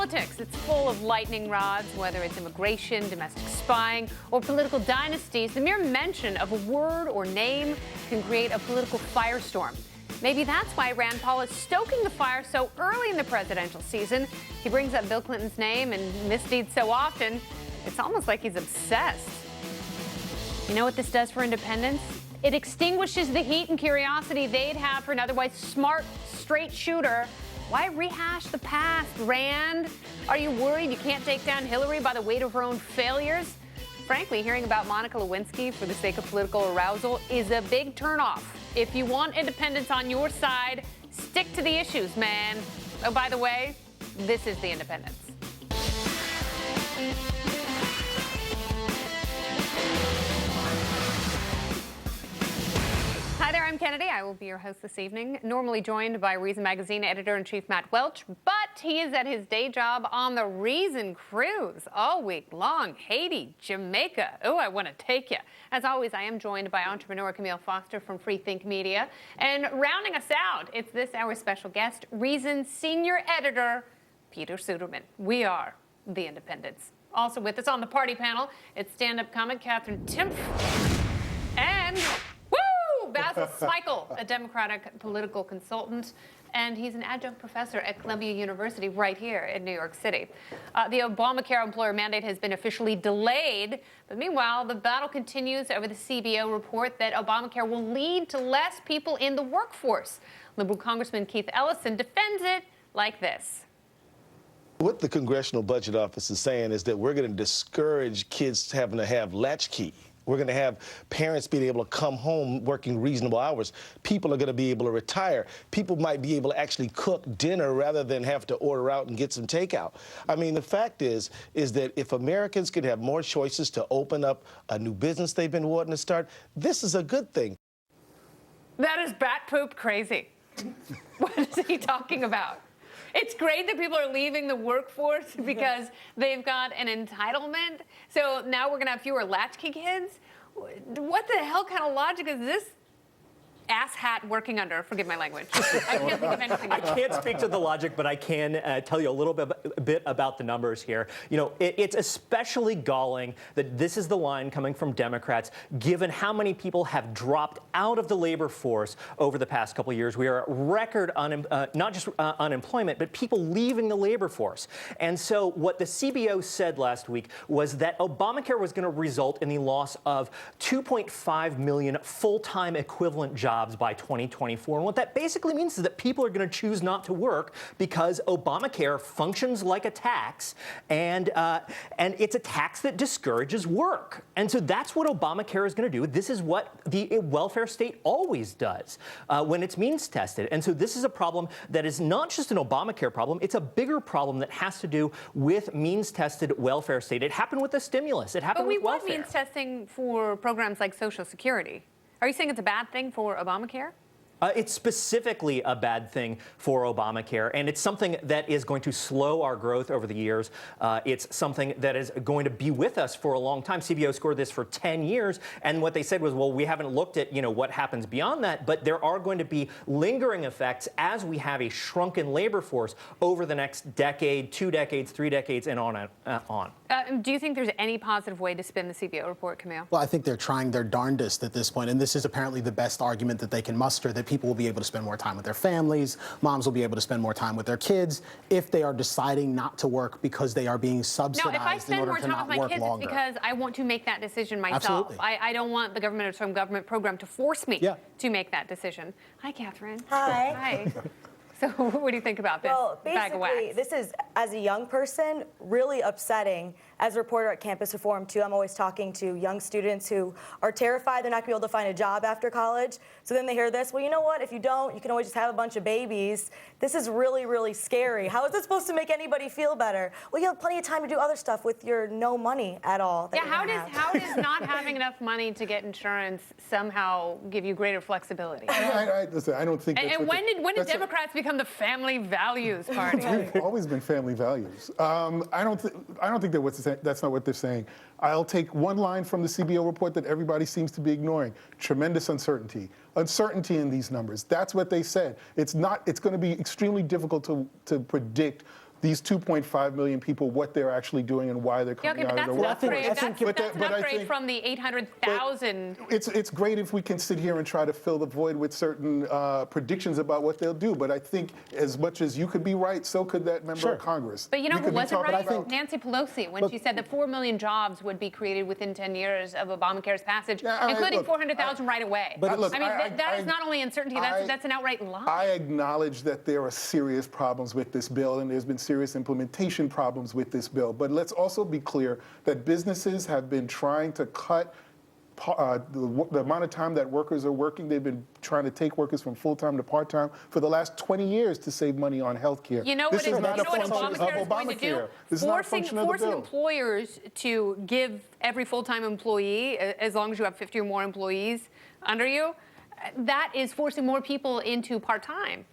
Politics, it's full of lightning rods, whether it's immigration, domestic spying, or political dynasties. The mere mention of a word or name can create a political firestorm. Maybe that's why Rand Paul is stoking the fire so early in the presidential season. He brings up Bill Clinton's name and misdeeds so often, it's almost like he's obsessed. You know what this does for independents? It extinguishes the heat and curiosity they'd have for an otherwise smart, straight shooter. Why rehash the past, Rand? Are you worried you can't take down Hillary by the weight of her own failures? Frankly, hearing about Monica Lewinsky for the sake of political arousal is a big turnoff. If you want independence on your side, stick to the issues, man. Oh, by the way, this is The Independence. Hi there, I'm Kennedy. I will be your host this evening, normally joined by Reason Magazine editor-in-chief Matt Welch, but he is at his day job on the Reason cruise all week long. Haiti, Jamaica. Oh, I want to take you. As always, I am joined by entrepreneur Camille Foster from Free Think Media. And rounding us out, it's this hour's special guest, Reason senior editor Peter Suderman. We are The Independents. Also with us on the party panel, it's stand-up comic Catherine Timpf and Basil Smikle, a Democratic political consultant, and he's an adjunct professor at Columbia University right here in New York City. The Obamacare employer mandate has been officially delayed, but meanwhile, the battle continues over the CBO report that Obamacare will lead to less people in the workforce. Liberal Congressman Keith Ellison defends it like this. What the Congressional Budget Office is saying is that we're going to discourage kids having to have latchkey. We're going to have parents being able to come home working reasonable hours. People are going to be able to retire. People might be able to actually cook dinner rather than have to order out and get some takeout. I mean, the fact is that if Americans can have more choices to open up a new business they've been wanting to start, this is a good thing. That is bat poop crazy. What is he talking about? It's great that people are leaving the workforce because they've got an entitlement. So now we're going to have fewer latchkey kids? What the hell kind of logic is this ass hat working under? Forgive my language. I can't think of anything else. I can't speak to the logic, but I can tell you a little bit about the numbers here. You know, it's especially galling that this is the line coming from Democrats, given how many people have dropped out of the labor force over the past couple of years. We are at record, not just unemployment, but people leaving the labor force. And so what the CBO said last week was that Obamacare was going to result in the loss of 2.5 million full-time equivalent jobs by 2024. And what that basically means is that people are going to choose not to work because Obamacare functions like a tax, and it's a tax that discourages work. And so that's what Obamacare is going to do. This is what the welfare state always does when it's means tested. And so this is a problem that is not just an Obamacare problem. It's a bigger problem that has to do with means tested welfare state. It happened with the stimulus. It happened with welfare. But we want means testing for programs like Social Security. Are you saying it's a bad thing for Obamacare? It's specifically a bad thing for Obamacare, and it's something that is going to slow our growth over the years. It's something that is going to be with us for a long time. CBO scored this for 10 years, and what they said was, well, we haven't looked at, what happens beyond that, but there are going to be lingering effects as we have a shrunken labor force over the next decade, 2 decades, 3 decades, and on and on. Do you think there's any positive way to spin the CBO report, Camille? Well, I think they're trying their darndest at this point, and this is apparently the best argument that they can muster, that people will be able to spend more time with their families, moms will be able to spend more time with their kids if they are deciding not to work because they are being subsidized in order to not work longer. No, if I spend more time with my kids, it's because I want to make that decision myself. Absolutely. I don't want the government or some government program to force me to make that decision. Hi, Catherine. Hi. Hi. So what do you think about this bag of wax? Well, basically, this is, as a young person, really upsetting. As a reporter at Campus Reform, too, I'm always talking to young students who are terrified they're not going to be able to find a job after college. So then they hear this, well, you know what? If you don't, you can always just have a bunch of babies. This is really, really scary. How is this supposed to make anybody feel better? Well, you have plenty of time to do other stuff with your no money at all. Yeah, how does not having enough money to get insurance somehow give you greater flexibility? Listen, I don't think that's And when did Democrats become the family values party? We've always been family values. I don't think that's not what they're saying. I'll take one line from the CBO report that everybody seems to be ignoring: tremendous uncertainty. Uncertainty in these numbers. That's what they said. It's going to be extremely difficult to predict these 2.5 million people what they're actually doing and why they're coming out of the workforce. That's an upgrade from the 800,000. It's great if we can sit here and try to fill the void with certain predictions about what they'll do. But I think as much as you could be right, so could that member of Congress. But you know who wasn't right? Nancy Pelosi, when she said that 4 million jobs would be created within 10 years of Obamacare's passage, including 400,000 right away. But look, I mean, that is not only uncertainty, that's an outright lie. I acknowledge that there are serious problems with this bill, and there's been serious implementation problems with this bill. But let's also be clear that businesses have been trying to cut the amount of time that workers are working. They've been trying to take workers from full-time to part-time for the last 20 years to save money on health care. You know what Obamacare is going to do? This is not a function of the bill. Forcing employers to give every full-time employee, as long as you have 50 or more employees under you, that is forcing more people into part-time.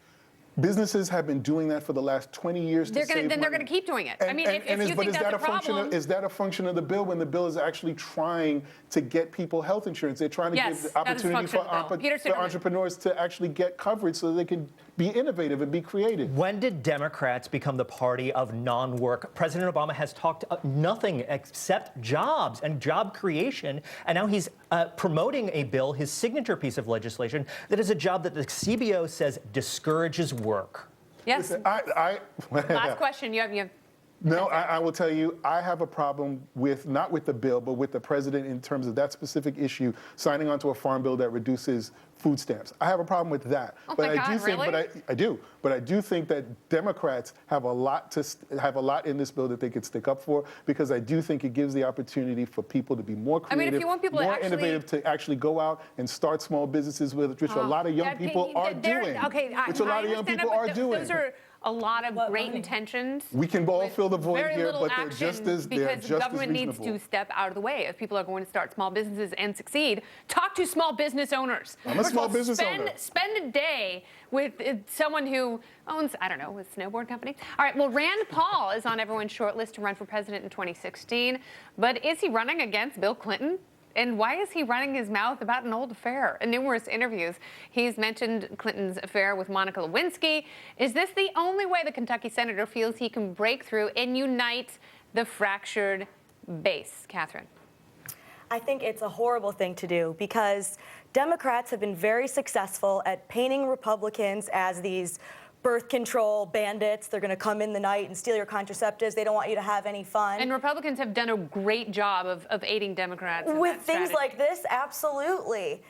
Businesses have been doing that for the last 20 years to save money. Then they're going to keep doing it. I mean, if you think that's a problem. Is that a function of the bill when the bill is actually trying to get people health insurance? They're trying to give the opportunity for entrepreneurs to actually get coverage so they can be innovative and be creative. When did Democrats become the party of non-work? President Obama has talked nothing except jobs and job creation, and now he's promoting a bill, his signature piece of legislation, that is a job that the CBO says discourages work. Yes. Listen, Last question. You have. No, I will tell you, I have a problem with, not with the bill, but with the president in terms of that specific issue, signing onto a farm bill that reduces food stamps. I have a problem with that. Oh my God, really? But I do think that Democrats have a lot in this bill that they could stick up for, because I do think it gives the opportunity for people to be more creative, if you want people more innovative, to actually go out and start small businesses with, which a lot of young people are doing. Which a lot of young people are doing. Those are a lot of great intentions. We can all fill the void here, but they're just as reasonable. Because government needs to step out of the way. If people are going to start small businesses and succeed, talk to small business owners. I'm a small business owner. Spend a day with someone who owns, I don't know, a snowboard company. All right, well, Rand Paul is on everyone's short list to run for president in 2016, but is he running against Bill Clinton? And why is he running his mouth about an old affair? In numerous interviews, he's mentioned Clinton's affair with Monica Lewinsky. Is this the only way the Kentucky senator feels he can break through and unite the fractured base? Catherine. I think it's a horrible thing to do, because Democrats have been very successful at painting Republicans as these birth control bandits. They're going to come in the night and steal your contraceptives. They don't want you to have any fun. And Republicans have done a great job of aiding Democrats with things like this. Absolutely.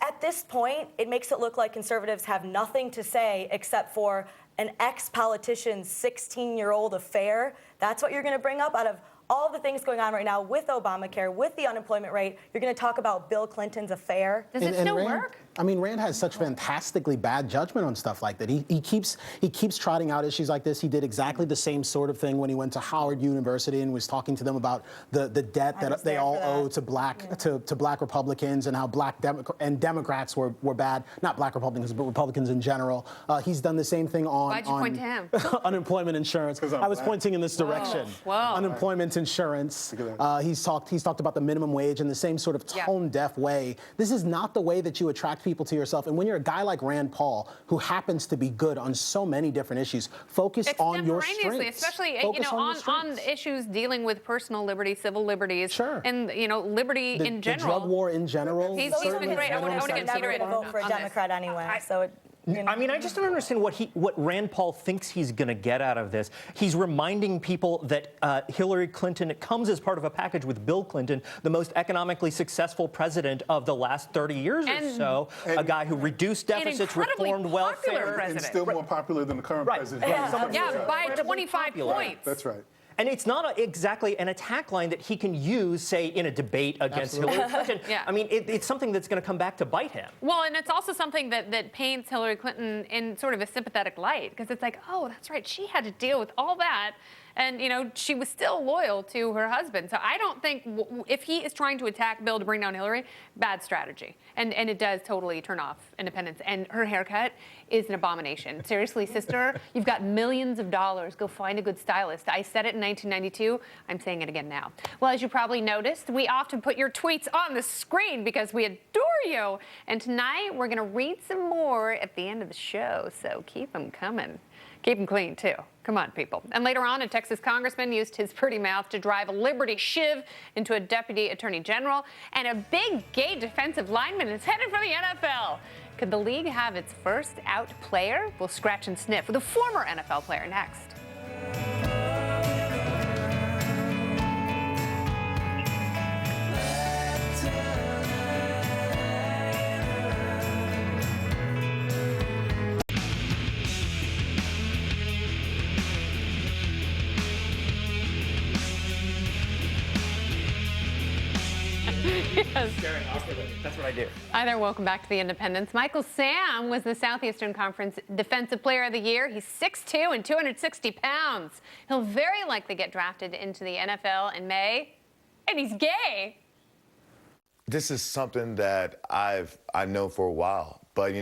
At this point, it makes it look like conservatives have nothing to say except for an ex-politician's 16-year-old affair. That's what you're going to bring up out of all the things going on right now with Obamacare, with the unemployment rate. You're going to talk about Bill Clinton's affair. Does it still work? I mean, Rand has such fantastically bad judgment on stuff like that. He keeps trotting out issues like this. He did exactly the same sort of thing when he went to Howard University and was talking to them about the debt that they all owe to black Republicans, and how Democrats were bad. Not black Republicans, but Republicans in general. He's done the same thing on Why'd you point to him? Unemployment insurance. I was pointing in this direction. Whoa. Unemployment insurance. He's talked about the minimum wage in the same sort of tone-deaf way. This is not the way that you attract people to yourself. And when you're a guy like Rand Paul, who happens to be good on so many different issues, focus on your strengths. Especially on issues dealing with personal liberty, civil liberties, and liberty in general. The drug war in general. He's been great. I want to get Peter in vote for a Democrat anyway. I mean, I just don't understand what Rand Paul thinks he's going to get out of this. He's reminding people that Hillary Clinton comes as part of a package with Bill Clinton, the most economically successful president of the last 30 years or so, a guy who reduced deficits, reformed welfare. And still more popular than the current president. Yeah, by 25 points. That's right. And it's not exactly an attack line that he can use, say, in a debate against Hillary Clinton. I mean, it's something that's going to come back to bite him. Well, and it's also something that paints Hillary Clinton in sort of a sympathetic light, because it's like, oh, that's right, she had to deal with all that. And, she was still loyal to her husband. So I don't think, if he is trying to attack Bill to bring down Hillary, bad strategy. And it does totally turn off independence. And her haircut is an abomination. Seriously, sister, you've got millions of dollars. Go find a good stylist. I said it in 1992. I'm saying it again now. Well, as you probably noticed, we often put your tweets on the screen because we adore you. And tonight, we're going to read some more at the end of the show. So keep them coming. Keep them clean, too. Come on, people. And later on, a Texas congressman used his pretty mouth to drive a Liberty shiv into a deputy attorney general. And a big gay defensive lineman is headed for the NFL. Could the league have its first out player? We'll scratch and sniff with a former NFL player next. Yes. That's what I do. Hi there, welcome back to the Independence. Michael Sam was the Southeastern Conference Defensive Player of the Year. He's 6'2" and 260 pounds. He'll very likely get drafted into the NFL in May, and he's gay. This is something that I've known for a while, but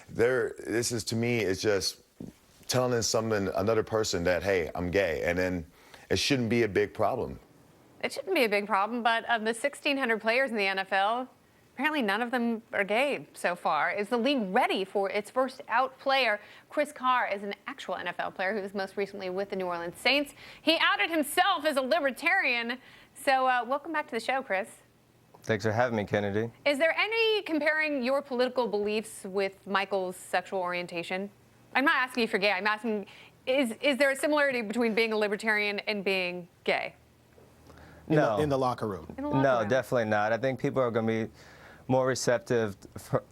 this is, to me, it's just telling another person that, hey, I'm gay, and then it shouldn't be a big problem. It shouldn't be a big problem, but of the 1,600 players in the NFL, apparently none of them are gay so far. Is the league ready for its first out player? Chris Carr is an actual NFL player who was most recently with the New Orleans Saints. He outed himself as a libertarian. So welcome back to the show, Chris. Thanks for having me, Kennedy. Is there any comparing your political beliefs with Michael's sexual orientation? I'm not asking you for gay. I'm asking, is there a similarity between being a libertarian and being gay? No. In the locker room. No, definitely not. I think people are going to be more receptive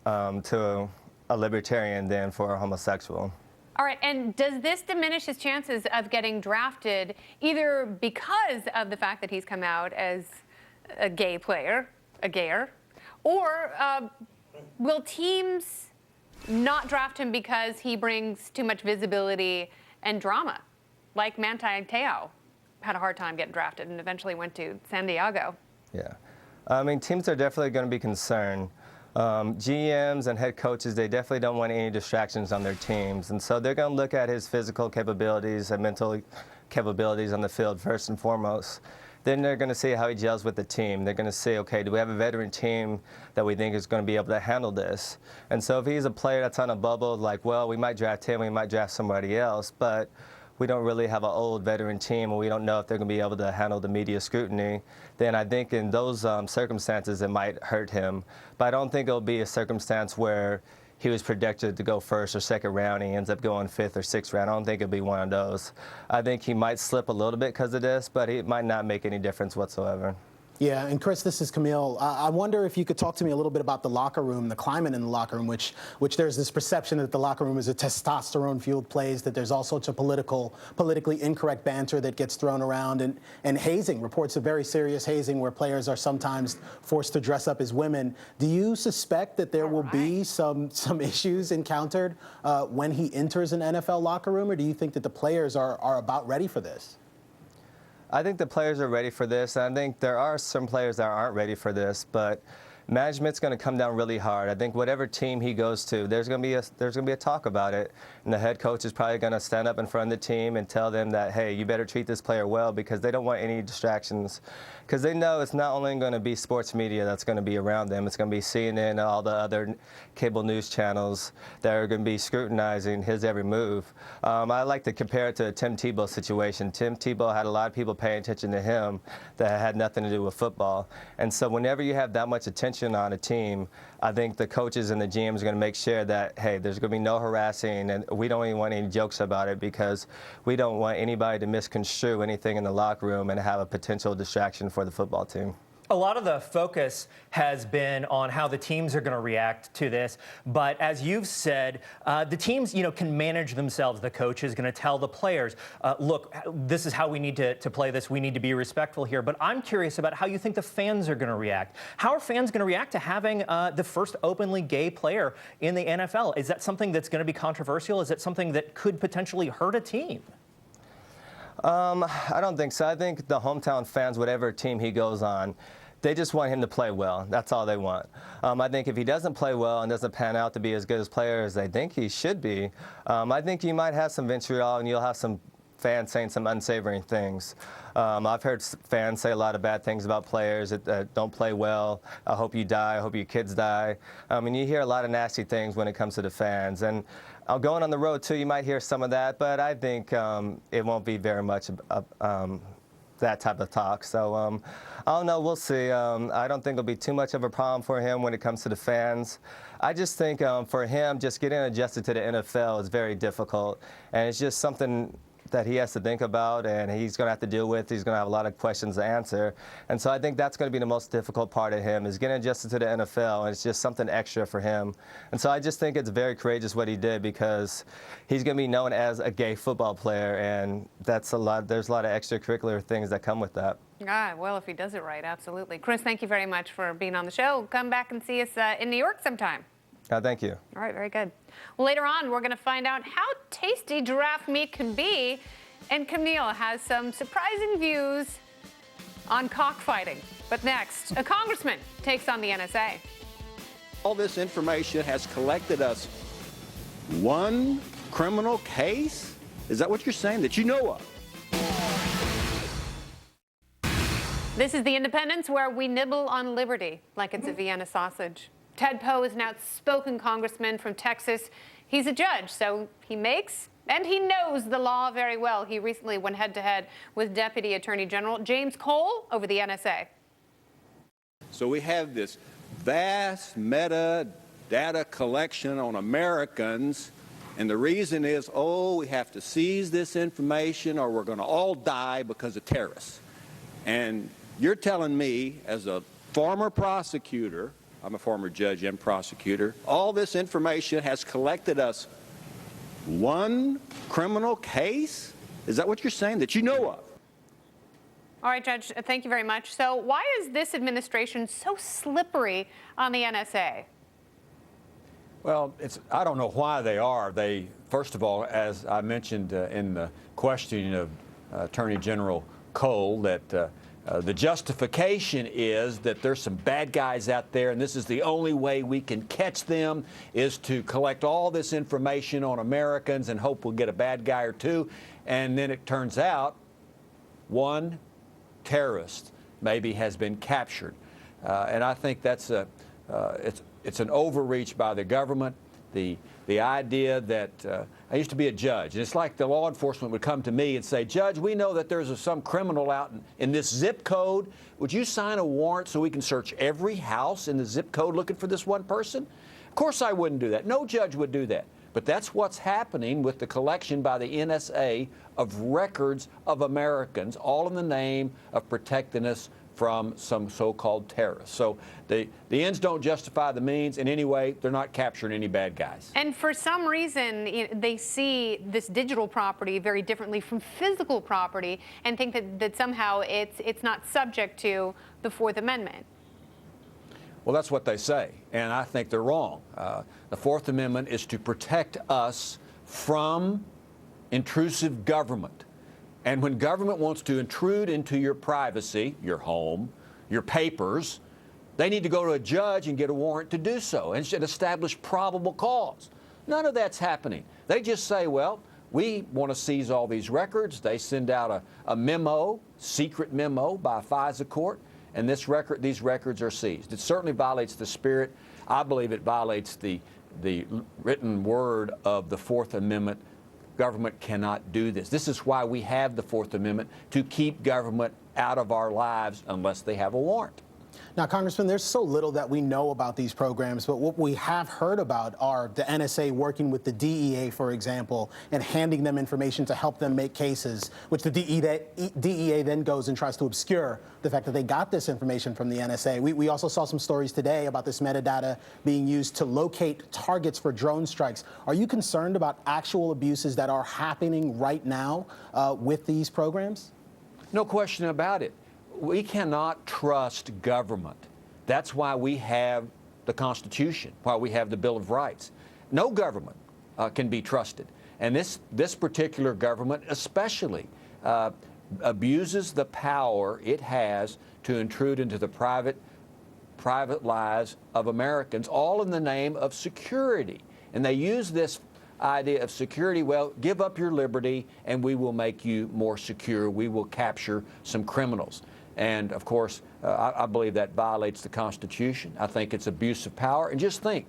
to a libertarian than for a homosexual. All right, and does this diminish his chances of getting drafted either because of the fact that he's come out as a gay player, a gayer, or will teams not draft him because he brings too much visibility and drama, like Manti Te'o had a hard time getting drafted and eventually went to San Diego? Yeah. I mean, teams are definitely going to be concerned. GMs and head coaches, they definitely don't want any distractions on their teams. And so they're going to look at his physical capabilities and mental capabilities on the field first and foremost. Then they're going to see how he gels with the team. They're going to say, okay, do we have a veteran team that we think is going to be able to handle this? And so if he's a player that's on a bubble, like, well, we might draft him, we might draft somebody else, but we don't really have an old veteran team and we don't know if they're going to be able to handle the media scrutiny, then I think in those circumstances it might hurt him. But I don't think it'll be a circumstance where he was projected to go first or second round and he ends up going fifth or sixth round. I don't think it'll be one of those. I think he might slip a little bit because of this, but it might not make any difference whatsoever. Yeah, and Chris, this is Camille. I wonder if you could talk to me a little bit about the locker room, the climate in the locker room, which there's this perception that the locker room is a testosterone-fueled place, that there's all sorts of politically incorrect banter that gets thrown around, and hazing, reports of very serious hazing where players are sometimes forced to dress up as women. Do you suspect that there will be some issues encountered when he enters an NFL locker room, or do you think that the players are about ready for this? I think the players are ready for this. I think there are some players that aren't ready for this, but management's going to come down really hard. I think whatever team he goes to, there's going to be a talk about it, and the head coach is probably going to stand up in front of the team and tell them that, hey, you better treat this player well, because they don't want any distractions. Because they know it's not only going to be sports media that's going to be around them, it's going to be CNN and all the other cable news channels that are going to be scrutinizing his every move. I like to compare it to a Tim Tebow situation. Tim Tebow had a lot of people paying attention to him that had nothing to do with football. And so whenever you have that much attention on a team, I think the coaches and the GMs are going to make sure that, hey, there's going to be no harassing, and we don't even want any jokes about it, because we don't want anybody to misconstrue anything in the locker room and have a potential distraction for the football team. A lot of the focus has been on how the teams are going to react to this, but as you've said, the teams, can manage themselves. The coach is going to tell the players, look, this is how we need to play this. We need to be respectful here. But I'm curious about how you think the fans are going to react. How are fans going to react to having the first openly gay player in the NFL? Is that something that's going to be controversial? Is it something that could potentially hurt a team? I don't think so. I think the hometown fans, whatever team he goes on, they just want him to play well. That's all they want. I think if he doesn't play well and doesn't pan out to be as good as player as they think he should be, I think you might have some vitriol and you'll have some fans saying some unsavory things. I've heard fans say a lot of bad things about players that don't play well. I hope you die. I hope your kids die. And you hear a lot of nasty things when it comes to the fans. And going on the road, too, you might hear some of that, but I think it won't be very much that type of talk. So I don't know. We'll see. I don't think it'll be too much of a problem for him when it comes to the fans. I just think for him, just getting adjusted to the NFL is very difficult, and it's just something that he has to think about, and he's going to have to deal with. He's going to have a lot of questions to answer, and so I think that's going to be the most difficult part of him, is getting adjusted to the NFL, and it's just something extra for him. And so I just think it's very courageous what he did, because he's going to be known as a gay football player, and that's a lot. There's a lot of extracurricular things that come with that. Ah, well, if he does it right, absolutely. Chris, thank you very much for being on the show. Come back and see us in New York sometime. Thank you. All right, very good. Well, later on, we're going to find out how tasty giraffe meat can be, and Camille has some surprising views on cockfighting. But next, a congressman takes on the NSA. All this information has collected us one criminal case? Is that what you're saying, that you know of? This is The Independence, where we nibble on liberty like it's a Vienna sausage. Ted Poe is an outspoken congressman from Texas. He's a judge, so he makes and he knows the law very well. He recently went head-to-head with Deputy Attorney General James Cole over the NSA. So we have this vast metadata collection on Americans, and the reason is, we have to seize this information or we're going to all die because of terrorists. And you're telling me, as a former prosecutor, I'm a former judge and prosecutor, all this information has collected us one criminal case? Is that what you're saying, that you know of? All right, Judge, thank you very much. So why is this administration so slippery on the NSA? Well, I don't know why they are. They, first of all, as I mentioned in the questioning of Attorney General Cole, that the justification is that there's some bad guys out there, and this is the only way we can catch them, is to collect all this information on Americans and hope we'll get a bad guy or two. And then it turns out one terrorist maybe has been captured. And I think that's it's an overreach by the government. The idea that I used to be a judge, and it's like the law enforcement would come to me and say, Judge, we know that there's some criminal out in this zip code. Would you sign a warrant so we can search every house in the zip code looking for this one person? Of course I wouldn't do that. No judge would do that. But that's what's happening with the collection by the NSA of records of Americans, all in the name of protecting us from some so-called terrorists. So the ends don't justify the means. In any way, they're not capturing any bad guys. And for some reason, they see this digital property very differently from physical property, and think that somehow it's not subject to the Fourth Amendment. Well, that's what they say, and I think they're wrong. The Fourth Amendment is to protect us from intrusive government. And when government wants to intrude into your privacy, your home, your papers, they need to go to a judge and get a warrant to do so and establish probable cause. None of that's happening. They just say, well, we want to seize all these records. They send out a memo, secret memo by a FISA court, and these records are seized. It certainly violates the spirit. I believe it violates the written word of the Fourth Amendment. Government cannot do this. This is why we have the Fourth Amendment, to keep government out of our lives unless they have a warrant. Now, Congressman, there's so little that we know about these programs, but what we have heard about are the NSA working with the DEA, for example, and handing them information to help them make cases, which the DEA then goes and tries to obscure the fact that they got this information from the NSA. We also saw some stories today about this metadata being used to locate targets for drone strikes. Are you concerned about actual abuses that are happening right now with these programs? No question about it. We cannot trust government. That's why we have the Constitution, why we have the Bill of Rights. No government can be trusted. And this particular government especially abuses the power it has to intrude into the private lives of Americans, all in the name of security. And they use this idea of security. Well, give up your liberty and we will make you more secure. We will capture some criminals. And of course, I believe that violates the Constitution. I think it's abuse of power. And just think,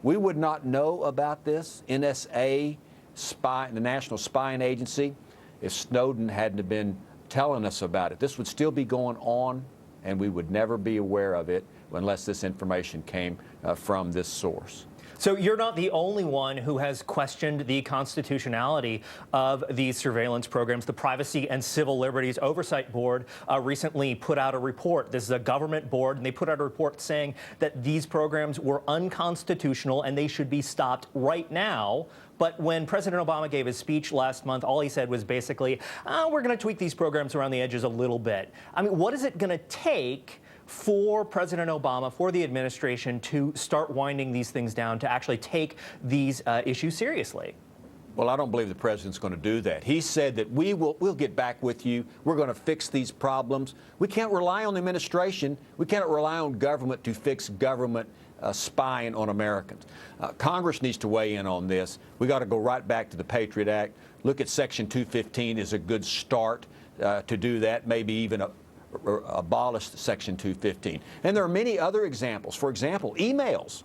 we would not know about this NSA spy, the National Spying Agency, if Snowden hadn't have been telling us about it. This would still be going on, and we would never be aware of it unless this information came from this source. So you're not the only one who has questioned the constitutionality of these surveillance programs. The Privacy and Civil Liberties Oversight Board recently put out a report. This is a government board, and they put out a report saying that these programs were unconstitutional and they should be stopped right now. But when President Obama gave his speech last month, all he said was basically, we're going to tweak these programs around the edges a little bit. I mean, what is it going to take for President Obama, for the administration, to start winding these things down, to actually take these issues seriously? Well, I don't believe the president's going to do that. He said that we'll get back with you. We're going to fix these problems. We can't rely on the administration. We can't rely on government to fix government spying on Americans. Congress needs to weigh in on this. We got to go right back to the Patriot Act. Look at Section 215 as a good start to do that, maybe even abolish Section 215. And there are many other examples. For example, emails.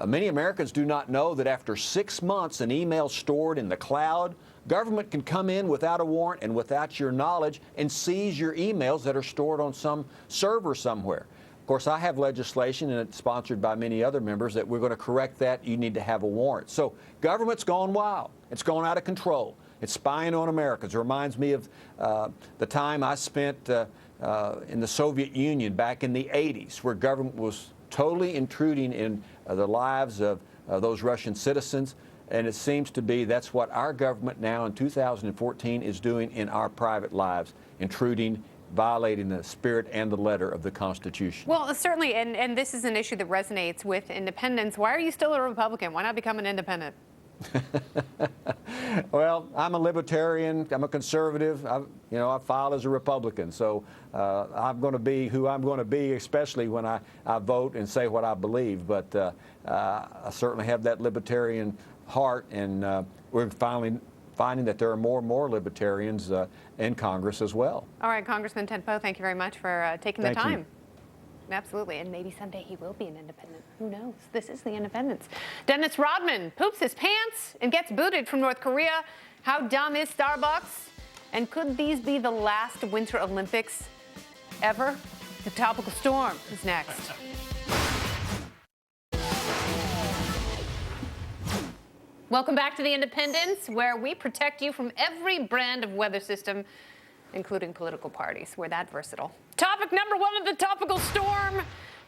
Many Americans do not know that after 6 months, an email stored in the cloud, government can come in without a warrant and without your knowledge and seize your emails that are stored on some server somewhere. Of course, I have legislation, and it's sponsored by many other members, that we're going to correct that. You need to have a warrant. So government's gone wild. It's gone out of control. It's spying on Americans. It reminds me of the time I spent in the Soviet Union back in the 80s, where government was totally intruding in the lives of those Russian citizens. And it seems to be that's what our government now in 2014 is doing in our private lives, intruding, violating the spirit and the letter of the Constitution. Well, certainly, and this is an issue that resonates with independents. Why are you still a Republican? Why not become an independent? Well, I'm a libertarian. I'm a conservative. I filed as a Republican, so I'm going to be who I'm going to be, especially when I vote and say what I believe. But I certainly have that libertarian heart, and we're finally finding that there are more and more libertarians in Congress as well. All right, Congressman Ted Poe, thank you very much for taking the Thank time. you. Absolutely, and maybe someday he will be an independent. Who knows? This is the independence. Dennis Rodman poops his pants and gets booted from North Korea. How dumb is Starbucks? And could these be the last Winter Olympics ever? The topical storm is next. Welcome back to the Independence, where we protect you from every brand of weather system, including political parties. We're that versatile. Topic number one of the topical storm.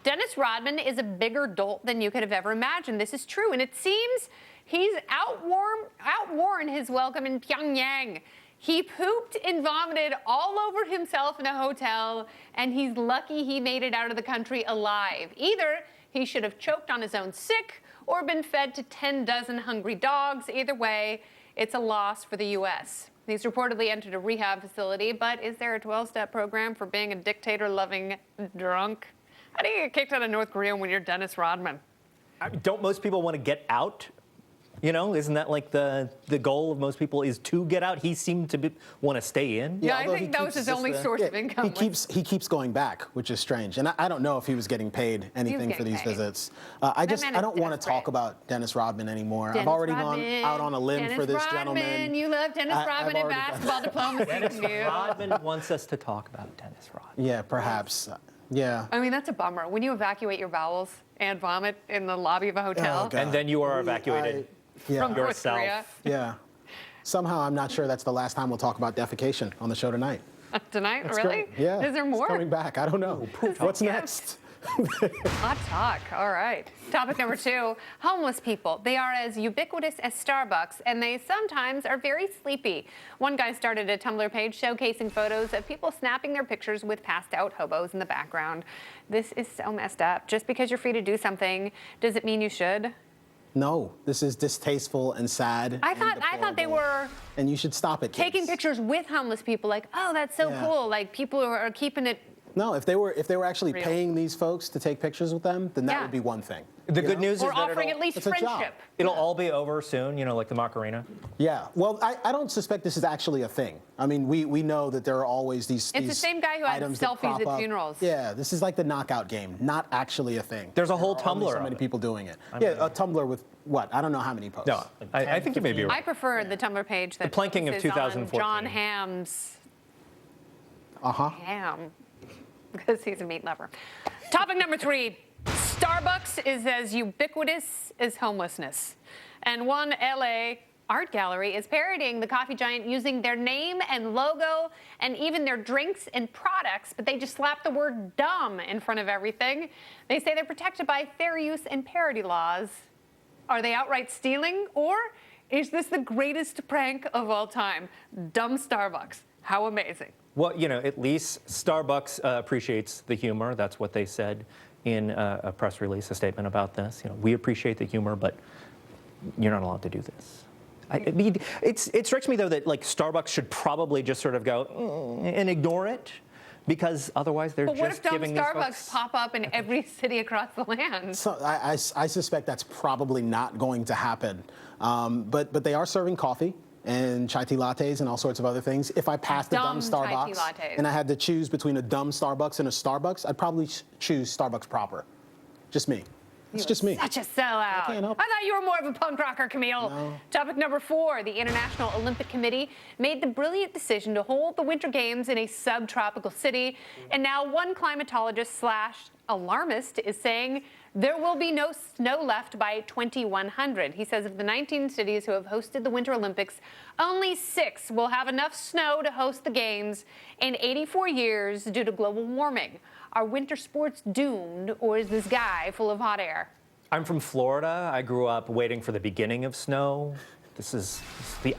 Dennis Rodman is a bigger dolt than you could have ever imagined. This is true, and it seems he's outworn his welcome in Pyongyang. He pooped and vomited all over himself in a hotel, and he's lucky he made it out of the country alive. Either he should have choked on his own sick or been fed to 10 dozen hungry dogs. Either way, it's a loss for the U.S. He's reportedly entered a rehab facility, but is there a 12-step program for being a dictator-loving drunk? How do you get kicked out of North Korea when you're Dennis Rodman? Don't most people want to get out? You know, isn't that like the goal of most people is to get out? He seemed to want to stay in. Yeah, I think that was his only source of income. He keeps going back, which is strange. And I don't know if he was getting paid anything for these visits. I don't want to talk about Dennis Rodman anymore. I've already gone out on a limb for this gentleman. You love Dennis Rodman in basketball diplomacy. Dennis Rodman wants us to talk about Dennis Rodman. Yeah, perhaps. Yeah. I mean, that's a bummer. When you evacuate your bowels and vomit in the lobby of a hotel. And then you are evacuated from North yourself. Korea. Yeah. Somehow, I'm not sure that's the last time we'll talk about defecation on the show tonight. Tonight? That's Really? great. Yeah. Is there more? It's coming back. I don't know. What's next? Hot talk. All right. Topic number two, homeless people. They are as ubiquitous as Starbucks, and they sometimes are very sleepy. One guy started a Tumblr page showcasing photos of people snapping their pictures with passed out hobos in the background. This is so messed up. Just because you're free to do something, does it mean you should? No, this is distasteful and sad. I thought they were. And you should stop it. Taking kids. pictures with homeless people, like, oh, that's so cool. Like people are keeping it No, if they were actually Real. paying these folks to take pictures with them, then that Yeah. would be one thing. The You good know? news Or is that offering at least it's a job. friendship. it'll all be over soon, you know, like the Macarena. Yeah. Well, I don't suspect this is actually a thing. I mean, we know that there are always these. It's the same guy who had items that selfies crop at up. funerals. Yeah, this is like the knockout game, not actually a thing. There's a whole There are only Tumblr So of many it. people doing it. Yeah, a Tumblr with what? I don't know how many posts. No, I think you may be I right. prefer the Tumblr page that planking of focuses on 2014. John Hamm's Uh-huh. ham, because he's a meat lover. Topic number 3. Starbucks is as ubiquitous as homelessness. And one LA art gallery is parodying the coffee giant using their name and logo and even their drinks and products, but they just slap the word dumb in front of everything. They say they're protected by fair use and parody laws. Are they outright stealing, or is this the greatest prank of all time? Dumb Starbucks. How amazing. Well, you know, at least Starbucks appreciates the humor. That's what they said in a press release, a statement about this. You know, we appreciate the humor, but you're not allowed to do this. I mean, it strikes me, though, that like Starbucks should probably just sort of go and ignore it, because otherwise they're But what just if dumb giving these Starbucks folks... pop up in every city across the land? So I suspect that's probably not going to happen. But they are serving coffee and chai tea lattes and all sorts of other things. If I passed a dumb Dumb chai tea Starbucks lattes. and I had to choose between a dumb Starbucks and a Starbucks, I'd probably choose Starbucks proper. Just me. It's just me. Such a sellout. can't help I thought you were more of a punk rocker, Camille. No. Topic number 4. The International Olympic Committee made the brilliant decision to hold the Winter Games in a subtropical city. And now one climatologist/alarmist is saying there will be no snow left by 2100. He says of the 19 cities who have hosted the Winter Olympics, only 6 will have enough snow to host the Games in 84 years due to global warming. Are winter sports doomed, or is this guy full of hot air? I'm from Florida. I grew up waiting for the beginning of snow.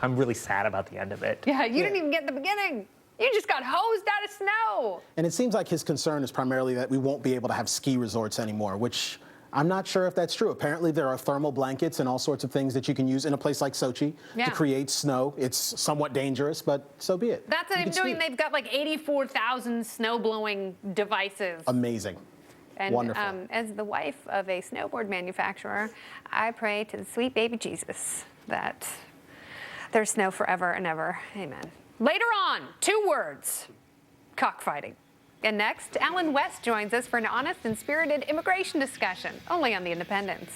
I'm really sad about the end of it. Yeah, you didn't even get the beginning. You just got hosed out of snow. And it seems like his concern is primarily that we won't be able to have ski resorts anymore, which I'm not sure if that's true. Apparently there are thermal blankets and all sorts of things that you can use in a place like Sochi to create snow. It's somewhat dangerous, but so be it. That's what You they're can doing. ski. They've got like 84,000 snow-blowing devices. Amazing. And Wonderful. as the wife of a snowboard manufacturer, I pray to the sweet baby Jesus that there's snow forever and ever. Amen. Later on, 2 words: cockfighting. And next, Alan West joins us for an honest and spirited immigration discussion, only on The Independence.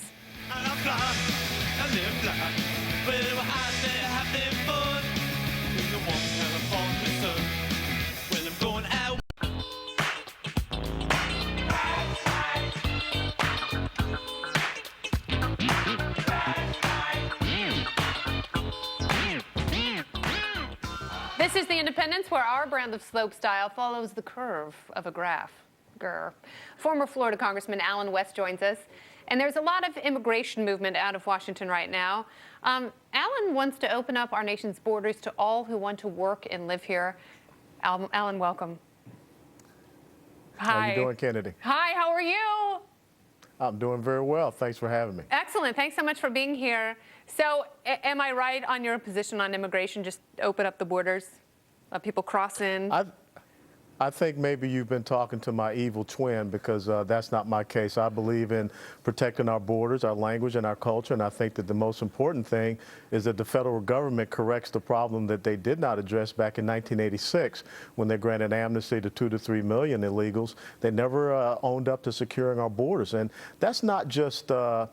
This is The Independence, where our brand of slope style follows the curve of a graph. Grr. Former Florida Congressman Alan West joins us. And there's a lot of immigration movement out of Washington right now. Alan wants to open up our nation's borders to all who want to work and live here. Alan, welcome. Hi. How you doing, Kennedy? Hi, how are you? I'm doing very well. Thanks for having me. Excellent. Thanks so much for being here. So, am I right on your position on immigration? Just open up the borders, let people cross in? I think maybe you've been talking to my evil twin, because that's not my case. I believe in protecting our borders, our language, and our culture, and I think that the most important thing is that the federal government corrects the problem that they did not address back in 1986 when they granted amnesty to 2 to 3 million illegals. They never owned up to securing our borders, and that's not just a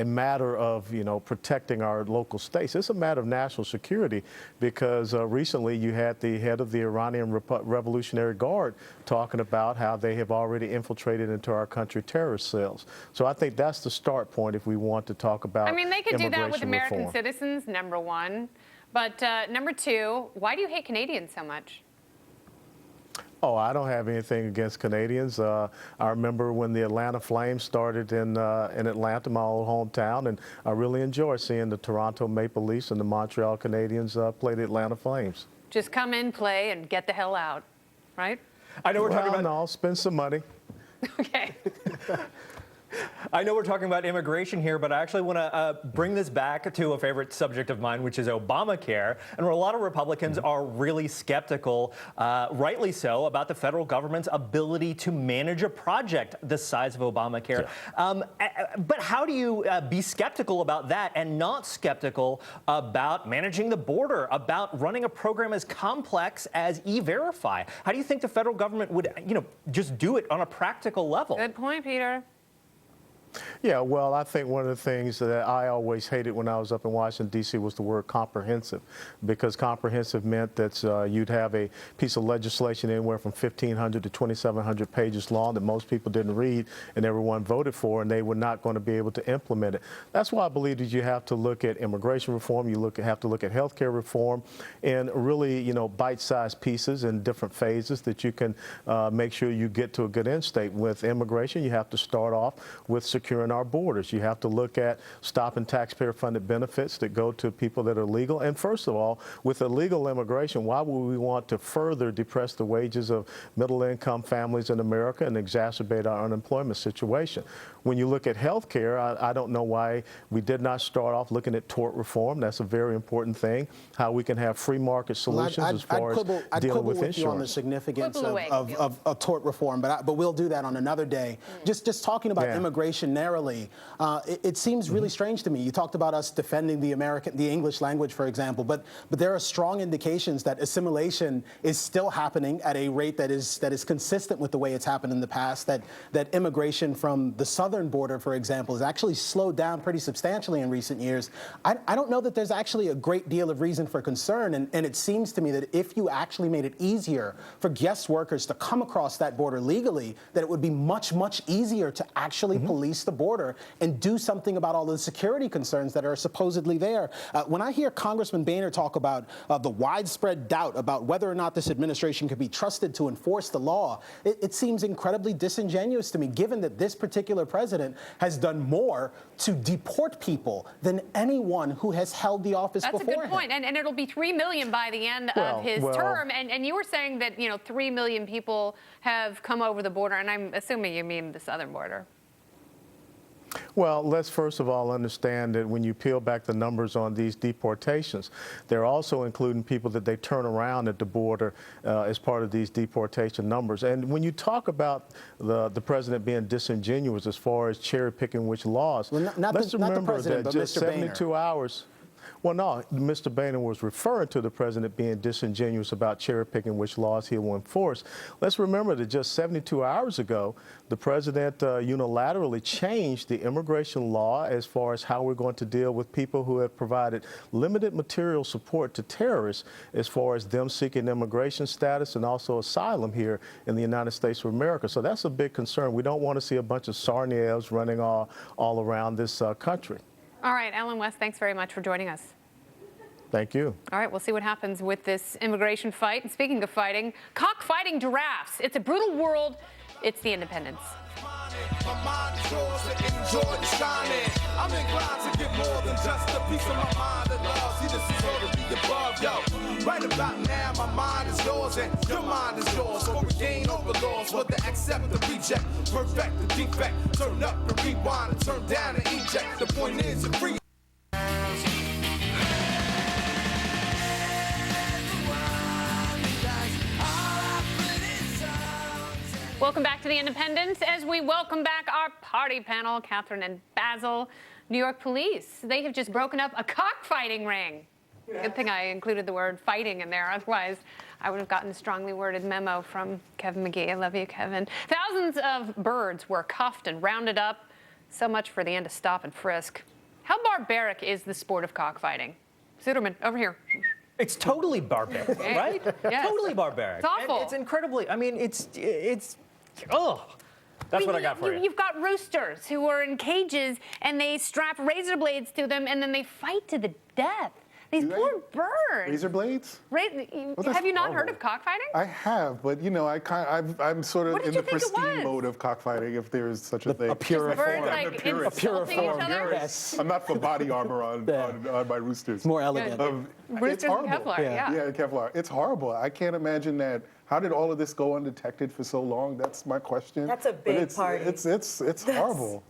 matter of, you know, protecting our local states. It's a matter of national security, because recently you had the head of the Iranian Revolutionary Guard talking about how they have already infiltrated into our country terrorist cells. So I think that's the start point if we want to talk about I mean, they could do that with immigration American reform. citizens, number 1. But number 2, why do you hate Canadians so much? Oh, I don't have anything against Canadians. I remember when the Atlanta Flames started in Atlanta, my old hometown, and I really enjoy seeing the Toronto Maple Leafs and the Montreal Canadiens play the Atlanta Flames. Just come in, play, and get the hell out, right? I know we're talking about... No, spend some money. Okay. I know we're talking about immigration here, but I actually want to bring this back to a favorite subject of mine, which is Obamacare, and where a lot of Republicans are really skeptical, rightly so, about the federal government's ability to manage a project the size of Obamacare. But how do you be skeptical about that and not skeptical about managing the border, about running a program as complex as E-Verify? How do you think the federal government would, just do it on a practical level? Good point, Peter. Yeah, well, I think one of the things that I always hated when I was up in Washington, D.C. was the word comprehensive, because comprehensive meant that you'd have a piece of legislation anywhere from 1,500 to 2,700 pages long that most people didn't read and everyone voted for, and they were not going to be able to implement it. That's why I believe that you have to look at immigration reform, have to look at health care reform, and really, bite-sized pieces in different phases that you can make sure you get to a good end state. With immigration, you have to start off with securing our borders. You have to look at stopping taxpayer-funded benefits that go to people that are legal. And first of all, with illegal immigration, why would we want to further depress the wages of middle-income families in America and exacerbate our unemployment situation? When you look at health care, I don't know why we did not start off looking at tort reform. That's a very important thing, how we can have free market solutions as far as dealing with insurance. You on the significance of tort reform, but we'll do that on another day. Just talking about immigration narrowly, it seems really strange to me. You talked about us defending the English language, for example, but there are strong indications that assimilation is still happening at a rate that is consistent with the way it's happened in the past, that immigration from the southern border, for example, has actually slowed down pretty substantially in recent years. I don't know that there's actually a great deal of reason for concern, and it seems to me that if you actually made it easier for guest workers to come across that border legally, that it would be much, much easier to actually police the border and do something about all the security concerns that are supposedly there. When I hear Congressman Boehner talk about the widespread doubt about whether or not this administration could be trusted to enforce the law, it seems incredibly disingenuous to me, given that this particular president has done more to deport people than anyone who has held the office before him. That's a good point. And it'll be 3 million by the end of his term. And you were saying that, 3 million people have come over the border, and I'm assuming you mean the southern border. Well, let's first of all understand that when you peel back the numbers on these deportations, they're also including people that they turn around at the border as part of these deportation numbers. And when you talk about the president being disingenuous as far as cherry picking which laws, let's remember that just 72 hours. Well, no, Mr. Boehner was referring to the president being disingenuous about cherry-picking which laws he will enforce. Let's remember that just 72 hours ago, the president unilaterally changed the immigration law as far as how we're going to deal with people who have provided limited material support to terrorists as far as them seeking immigration status and also asylum here in the United States of America. So that's a big concern. We don't want to see a bunch of Sarnievs running all around this country. All right, Alan West, thanks very much for joining us. Thank you. All right, we'll see what happens with this immigration fight. And speaking of fighting, cockfighting giraffes. It's a brutal world. It's the Independence. My mind is yours to enjoy the shining. I'm inclined to get more than just a piece of my mind and love. See, this is all to be above, yo. Right about now, my mind is yours and your mind is yours. For we gain over laws, whether accept the reject, perfect the defect, turn up and rewind and turn down and eject. The point is, you're free. Welcome back to the Independence as we welcome back our party panel, Catherine and Basil. New York police, they have just broken up a cockfighting ring. Good thing I included the word fighting in there, otherwise I would have gotten a strongly worded memo from Kevin McGee. I love you, Kevin. Thousands of birds were cuffed and rounded up. So much for the end of stop and frisk. How barbaric is the sport of cockfighting? Suderman, over here. It's totally barbaric, right? Yes. Totally barbaric. It's awful. And it's incredibly, I mean, oh, that's what I got for you. You've got roosters who are in cages and they strap razor blades to them and then they fight to the death. These poor birds. Razor blades? Have you not heard of cockfighting? I have, but I'm sort of in the pristine mode of cockfighting, if there is such a thing. A pure form. A pure form. Yes. I'm not for body armor on my roosters. It's more elegant. Roosters and Kevlar, yeah. Yeah, Kevlar. It's horrible. I can't imagine that. How did all of this go undetected for so long? That's my question. That's a big party. It's horrible.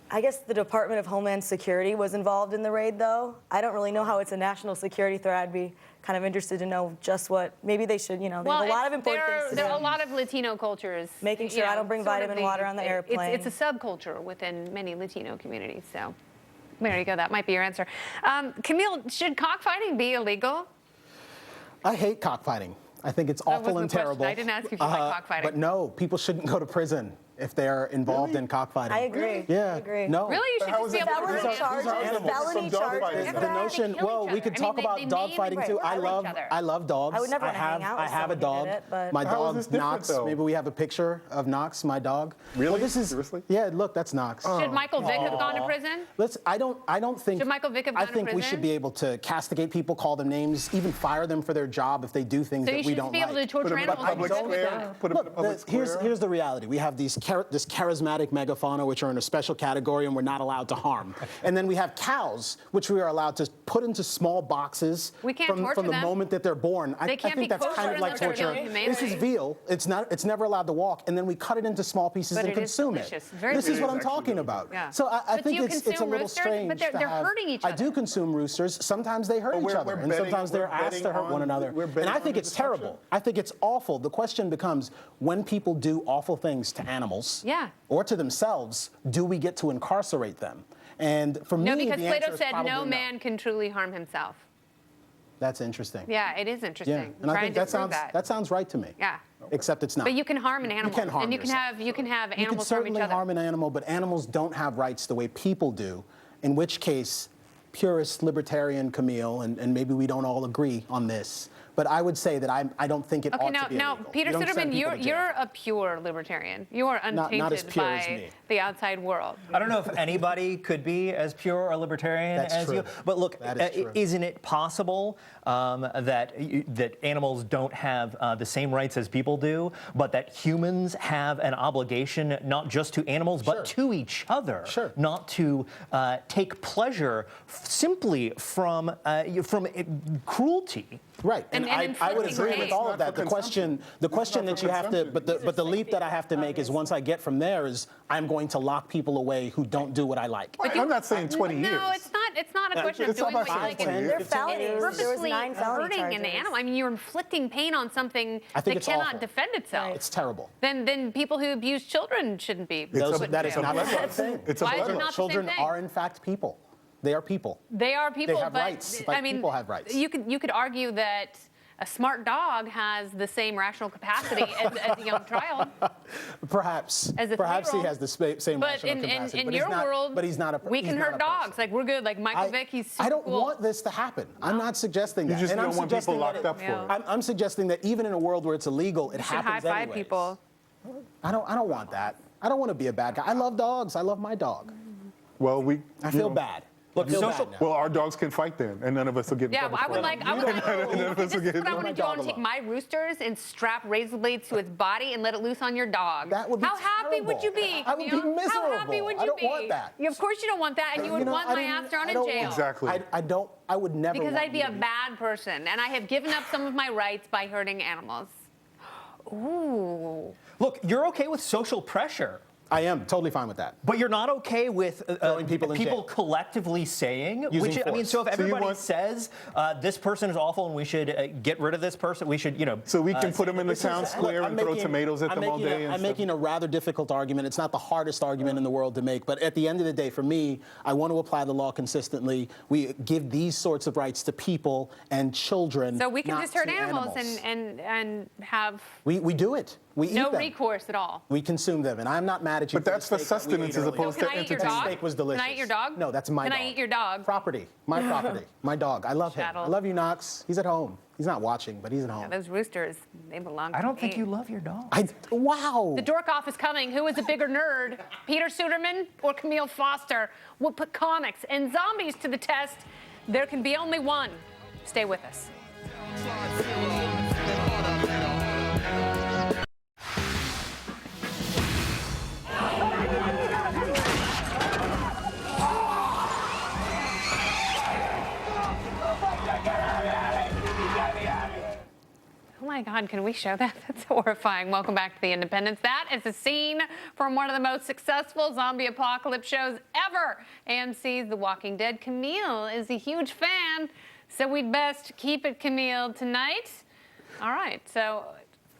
I guess the Department of Homeland Security was involved in the raid, though. I don't really know how it's a national security threat. I'd be kind of interested to know just what, maybe they should, you know, they have a lot of important things to there do. are a lot of Latino cultures. Making sure I don't bring vitamin water on the airplane. It's a subculture within many Latino communities, so there you go. That might be your answer. Camille, should cockfighting be illegal? I hate cockfighting. I think it's awful and terrible. I didn't ask if you like cockfighting. But no, people shouldn't go to prison if they're involved in cockfighting. I agree. Yeah. I agree. No. Really? You should just be able to Felony charges. Felony charges. The notion, well, we could talk about dog fighting too. I love dogs. I would never hang out with I have a someone who dog. did it, but- My How is dog's this different, Knox. though? Maybe we have a picture of Knox, my dog. Really? Well, this is, Seriously? Yeah, look, that's Knox. Should Michael Vick have gone to prison? I don't think. Should Michael Vick have gone I to think we prison? should be able to castigate people, call them names, even fire them for their job if they do things So that you we should don't be able to like. torture Put 'em in a animals. public square. Put 'em in a public square. Here's the reality. We have this charismatic megafauna, which are in a special category and we're not allowed to harm. And then we have cows, which we are allowed to put into small boxes We can't from torture the them. moment that they're born. I can't be think that's kosher kind of like unless they're torture. killed humanely. This is veal. It's never allowed to walk, and then we cut it into small pieces But and it is consume delicious. it. Very This is delicious. what I'm It is talking actually about. Yeah. So I But do think you it's a consume little roosters? strange. But they're to have- hurting each I do other. consume roosters. Sometimes they hurt But each we're other, and betting- sometimes they're we're asked to betting hurt one on- another. we're betting And I on think the it's terrible. destruction. I think it's awful. The question becomes, when people do awful things to animals Yeah. or to themselves, do we get to incarcerate them? And for No, me, because the Plato answer is said probably no man can truly harm himself. That's interesting. Yeah, it is interesting. Yeah, and I Trying think to that prove sounds that sounds right to me. Yeah. Except it's not. But you can harm an animal. can harm and you can yourself, have you can have You can animals harm each certainly other. harm an animal, but animals don't have rights the way people do, in which case, purist libertarian Camille, and maybe we don't all agree on this, but I would say that I don't think it Okay, ought to be now, illegal. Peter You don't send Sitterman, people to jail. you're a pure libertarian. You are Not as untainted pure as by me. the outside world. I don't know if anybody could be as pure or libertarian That's as true. you. But look, That is true. isn't it possible that animals don't have the same rights as people do, but that humans have an obligation not just to animals, but to each other, Sure. not to take pleasure simply from cruelty? Right, and And I would inflicting agree with pain. all of It's that. not The for question consumption. that you have to, consumption. but the leap that I have to make is once I get from there is I'm going to lock people away who don't do what I like. I'm not saying 20 years. No, it's not. It's not a question of it's not doing about what you saying like. 20 It's years. They're felonies. There was purposely 9 felony hurting an charges. animal. I mean, you're inflicting pain on something I think that it's cannot awful. defend itself. It's terrible. Then people who abuse children shouldn't be. Those, put in that is jail. not the same thing. It's a Why is it bloodlust. not the Children same thing? are in fact people. They are people. They are people, have but rights, like I mean, people have rights. You could argue that a smart dog has the same rational capacity as a young child. Perhaps. As a Perhaps he 3-year-old. has the same But rational capacity. in but your he's not, world, but he's not a we he's can not hurt a dogs. person. Like we're good. Like Michael Vick, he's super I don't cool. want this to happen. I'm not suggesting that. You just and don't I'm want people suggesting that locked up for it. I'm suggesting that even in a world where it's illegal, it You should happens high five anyways. people. I don't want that. I don't want to be a bad guy. I love dogs. I love my dog. Well, I feel bad. Look, I feel social- bad now. Well, our dogs can fight then, and none of us will get in Yeah, trouble I for would it. like. This is what I want to do. I want to take my roosters and strap razor blades to its body and let it loose on your dog. That would be How happy would you terrible. be? I would be Camille? How happy miserable. would you I don't be? want that. Of course you don't want that, and you would want my ass thrown in jail. Exactly. I would never Because want I'd be you a to be- bad person, and I have given up some of my rights by hurting animals. Ooh. Look, you're okay with social pressure. I am totally fine with that. But you're not okay with Throwing people in jail. collectively saying, Using which I mean, force. so if So you everybody want- says this person is awful and we should get rid of this person, we should, So we can put them in the This is- town look, square I'm and throw making- tomatoes at I'm them all making day. I'm making a rather difficult argument. It's not the hardest argument in the world to make, but at the end of the day, for me, I want to apply the law consistently. We give these sorts of rights to people and children. So we can not just hurt to animals and have We do it. We no eat them. recourse at all. We consume them, and I'm not mad at you. But that's for the steak that we sustenance ate as earlier. opposed Can to I eat your entertainment. dog? Steak was delicious. Can I eat your dog? No, that's my Can dog. I eat your dog? Property. My property. My dog. I love him. Chattel. I love you, Knox. He's at home. He's not watching, but he's at home. Those roosters, they belong to I don't think me. you love your dog. Wow. The dork off is coming. Who is a bigger nerd, Peter Suderman or Camille Foster? We'll put comics and zombies to the test. There can be only one. Stay with us. my God, can we show that? That's horrifying. Welcome back to The Independence. That is a scene from one of the most successful zombie apocalypse shows ever. AMC's The Walking Dead. Camille is a huge fan, so we'd best keep it Camille tonight. All right, so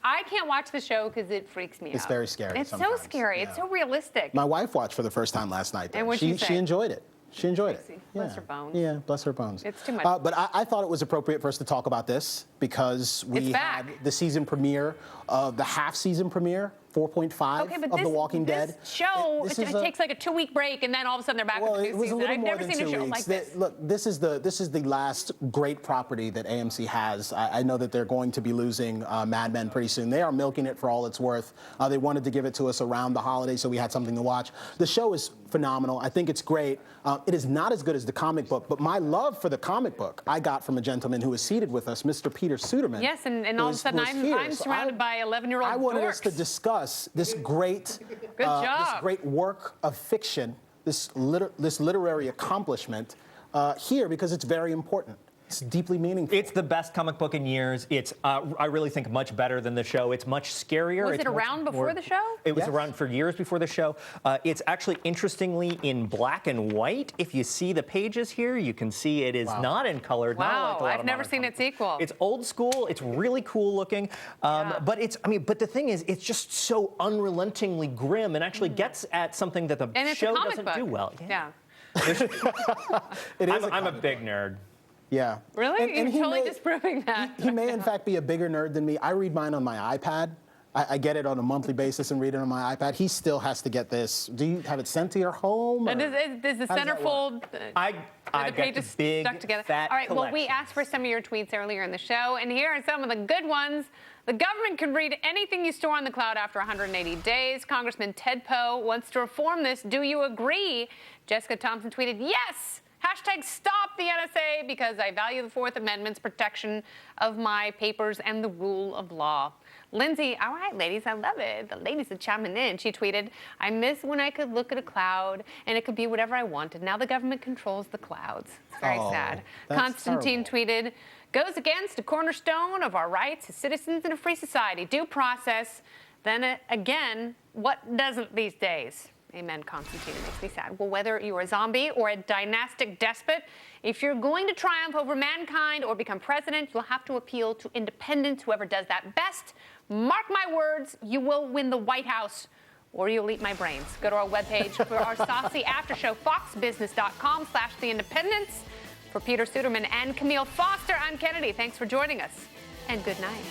I can't watch the show because it freaks me out. It's very scary. It's sometimes. so scary. Yeah. It's so realistic. My wife watched for the first time last night. Though. And what'd she say? She enjoyed it. She enjoyed it. Bless her bones. Yeah, bless her bones. It's too much. But I thought it was appropriate for us to talk about this because we had the season premiere, the half-season premiere, 4.5 of The Walking Dead. This show, it takes like a 2-week break, and then all of a sudden they're back with the new season. I've never seen a show like this. Look, this is the last great property that AMC has. I know that they're going to be losing Mad Men pretty soon. They are milking it for all it's worth. They wanted to give it to us around the holidays, so we had something to watch. The show is phenomenal. I think it's great. It is not as good as the comic book, but my love for the comic book I got from a gentleman who is seated with us, Mr. Peter Suderman. Yes, and all of a sudden I'm surrounded by 11-year-old dorks. I wanted us to discuss this great, this great work of fiction, this literary accomplishment here because it's very important. It's deeply meaningful. It's the best comic book in years. It's, I really think, much better than the show. It's much scarier. Was it around before the show? It was around for years before the show. It's actually, interestingly, in black and white. If you see the pages here, you can see it is not in color. Wow, I've never seen its equal. It's old school. It's really cool looking. But it's, but the thing is, it's just so unrelentingly grim and actually gets at something that the show doesn't do well. Yeah. I'm a big nerd. Yeah. Really? You're totally disproving that. He may, in fact, be a bigger nerd than me. I read mine on my iPad. I get it on a monthly basis and read it on my iPad. He still has to get this. Do you have it sent to your home? And does the centerfold, I the pages big, stuck together? Fat All right, well, we collection. asked for some of your tweets earlier in the show, and here are some of the good ones. The government can read anything you store on the cloud after 180 days. Congressman Ted Poe wants to reform this. Do you agree? Jessica Thompson tweeted, yes. Hashtag stop the NSA because I value the Fourth Amendment's protection of my papers and the rule of law. Lindsay, all right, ladies, I love it. The ladies are chiming in. She tweeted, I miss when I could look at a cloud and it could be whatever I wanted. Now the government controls the clouds. It's very sad. Constantine tweeted, goes against a cornerstone of our rights as citizens in a free society. Due process. Then again, what doesn't these days? Amen, Constantine. It makes me sad. Well, whether you're a zombie or a dynastic despot, if you're going to triumph over mankind or become president, you'll have to appeal to independence, whoever does that best. Mark my words, you will win the White House or you'll eat my brains. Go to our webpage for our saucy after show, foxbusiness.com/theindependence. For Peter Suderman and Camille Foster, I'm Kennedy. Thanks for joining us, and good night.